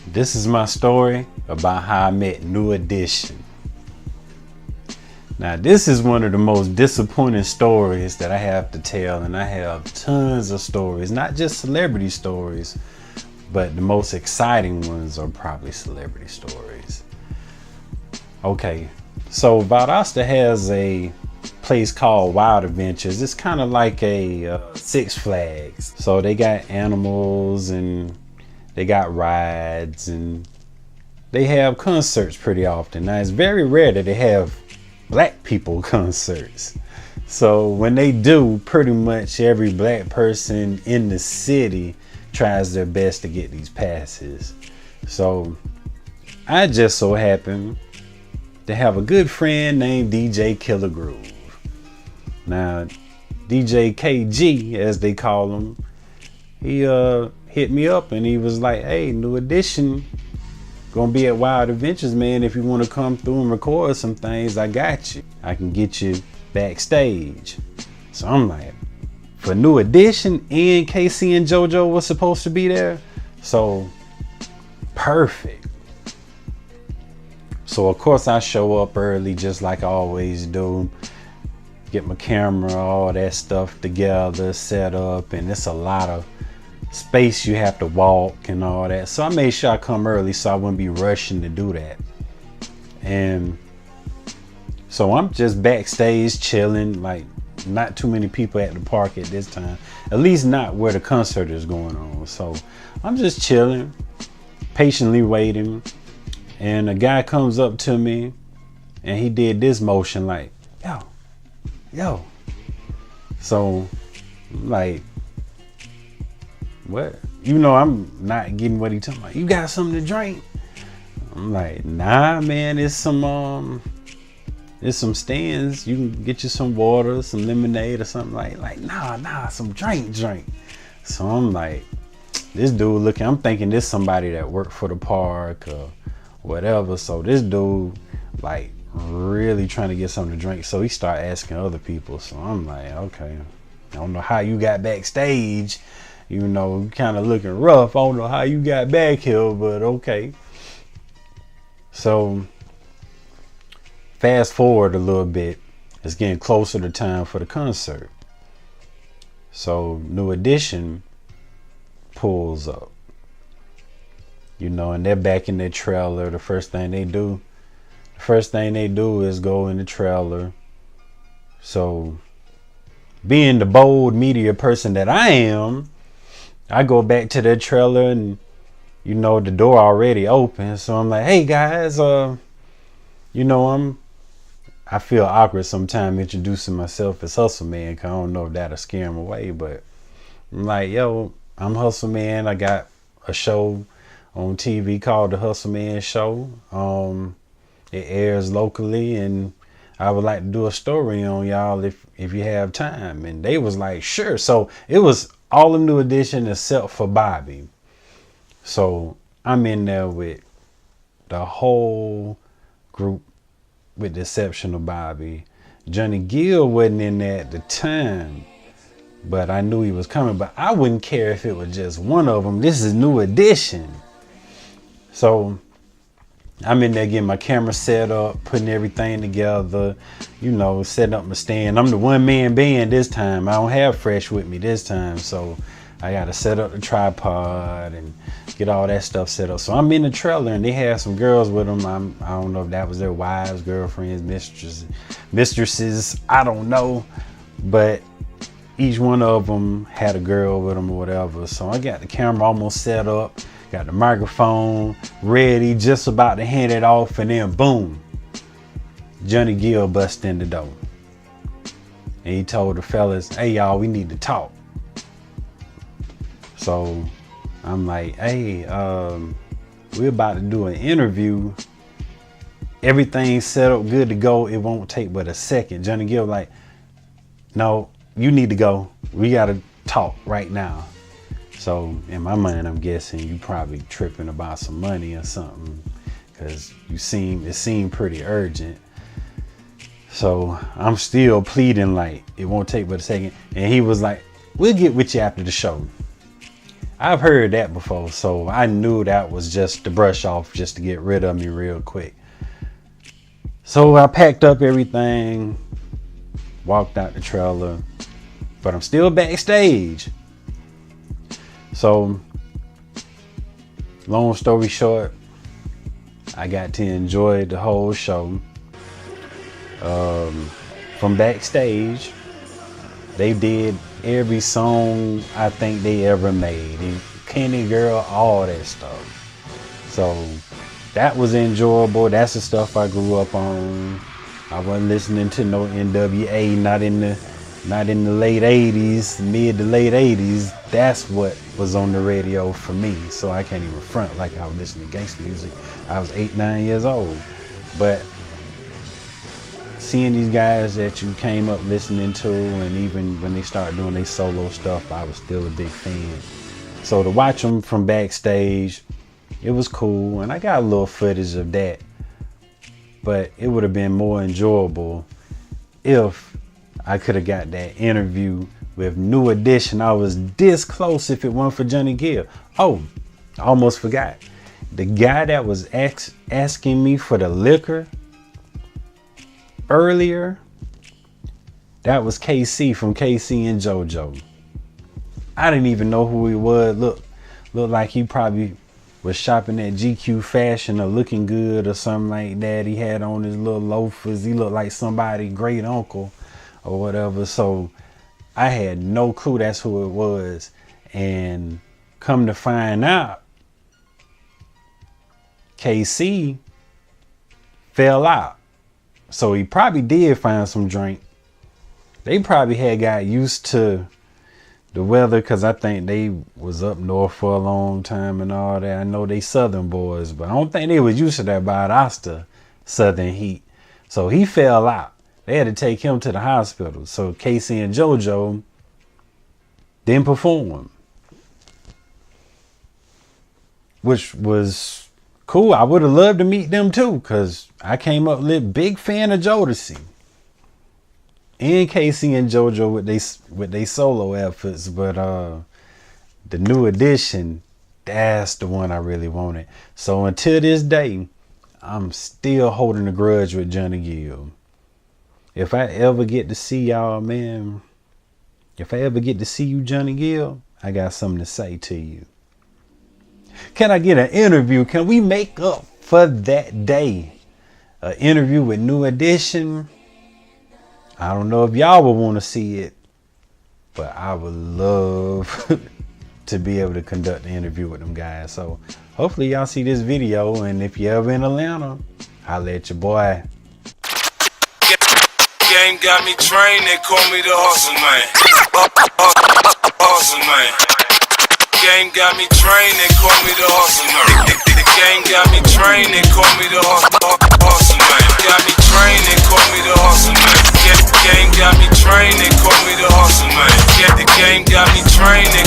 This is my story about how I met New Edition. Now, this is one of the most disappointing stories that I have to tell, and I have tons of stories, not just celebrity stories, but the most exciting ones are probably celebrity stories. Okay, so Valdosta has a place called Wild Adventures. It's kind of like a Six Flags. So they got animals and they got rides and they have concerts pretty often. Now, it's very rare that they have black people concerts. So when they do, pretty much every black person in the city tries their best to get these passes. So I just so happen to have a good friend named DJ Killer Groove. Now, DJ KG, as they call him, he hit me up and he was like, hey, New Edition gonna be at Wild Adventures, man. If you want to come through and record some things, I got you. I can get you backstage. So I'm like, for New Edition and KC and JoJo was supposed to be there, so perfect. So of course I show up early just like I always do. Get my camera, all that stuff together, set up, and it's a lot of space you have to walk and all that. So I made sure I come early so I wouldn't be rushing to do that. And so I'm just backstage chilling, like not too many people at the park at this time, at least not where the concert is going on. So I'm just chilling, patiently waiting, and a guy comes up to me and he did this motion like, yo. So like, what? You know, I'm not getting what he talking about. You got something to drink? I'm like, nah, man, it's some stands. You can get you some water, some lemonade or something like nah, some drink. So I'm like, this dude looking, I'm thinking this somebody that worked for the park or whatever. So this dude like really trying to get something to drink. So he started asking other people. So I'm like, okay, I don't know how you got backstage. You know, kind of looking rough. I don't know how you got back here, but okay. So fast forward a little bit. It's getting closer to time for the concert. So New Edition pulls up. You know, and they're back in their trailer. The first thing they do is go in the trailer. So being the bold media person that I am, I go back to their trailer and, you know, the door already open. So I'm like, hey guys, you know, I feel awkward sometimes introducing myself as Hustleman, cause I don't know if that'll scare him away, but I'm like, yo, I'm Hustleman. I got a show on TV called the Hustleman Show. It airs locally, and I would like to do a story on y'all if you have time. And they was like, sure. So it was all of New Edition except for Bobby. So I'm in there with the whole group with the exception of Bobby. Johnny Gill wasn't in there at the time, but I knew he was coming. But I wouldn't care if it was just one of them. This is New Edition. So I'm in there getting my camera set up, putting everything together, you know, setting up my stand. I'm the one-man band this time. I don't have Fresh with me this time, so I got to set up the tripod and get all that stuff set up. So I'm in the trailer, and they had some girls with them. I don't know if that was their wives, girlfriends, mistresses. I don't know, but each one of them had a girl with them or whatever. So I got the camera almost set up. Got the microphone ready, just about to hand it off, and then boom, Johnny Gill bust in the door. And he told the fellas, hey y'all, we need to talk. So I'm like, hey, we're about to do an interview. Everything's set up, good to go. It won't take but a second. Johnny Gill like, no, you need to go. We gotta talk right now. So in my mind, I'm guessing you probably tripping about some money or something, because it seemed pretty urgent. So I'm still pleading like it won't take but a second. And he was like, we'll get with you after the show. I've heard that before, so I knew that was just the brush off, just to get rid of me real quick. So I packed up everything, walked out the trailer, but I'm still backstage. So, long story short, I got to enjoy the whole show. From backstage, they did every song I think they ever made. Kenny Girl, all that stuff. So that was enjoyable. That's the stuff I grew up on. I wasn't listening to no NWA, not in the late 80s, mid to late 80s. That's what was on the radio for me. So I can't even front like I was listening to gangster music. I was 8, 9 years old. But seeing these guys that you came up listening to, and even when they started doing their solo stuff, I was still a big fan. So to watch them from backstage, it was cool, and I got a little footage of that. But it would have been more enjoyable if I could have got that interview with New Edition. I was this close if it weren't for Johnny Gill. Oh, I almost forgot. The guy that was asking me for the liquor earlier, that was KC from KC and JoJo. I didn't even know who he was. Looked like he probably was shopping at GQ Fashion or Looking Good or something like that. He had on his little loafers. He looked like somebody's great uncle or whatever. So I had no clue that's who it was. And come to find out, KC fell out. So he probably did find some drink. They probably had got used to the weather, because I think they was up north for a long time and all that. I know they southern boys, but I don't think they was used to that Valdosta southern heat. So he fell out. They had to take him to the hospital. So Casey and JoJo didn't perform, which was cool. I would have loved to meet them too, because I came up big fan of Jodeci and Casey and JoJo with they solo efforts. But the New Edition, that's the one I really wanted. So until this day, I'm still holding a grudge with Johnny Gill. If I ever get to see y'all, man, if I ever get to see you, Johnny Gill, I got something to say to you. Can I get an interview? Can we make up for that day? An interview with New Edition? I don't know if y'all would want to see it, but I would love to be able to conduct an interview with them guys. So hopefully y'all see this video, and if you're ever in Atlanta, holla at your boy. Game got me trained, they call me the Hustleman. Hustleman. Game got me trained, they call me the Hustleman. The game got me trained, they call me the Hustleman. Got me trained, they call me the Hustleman. Game got me trained, they call me the Hustleman. The game got me trained, they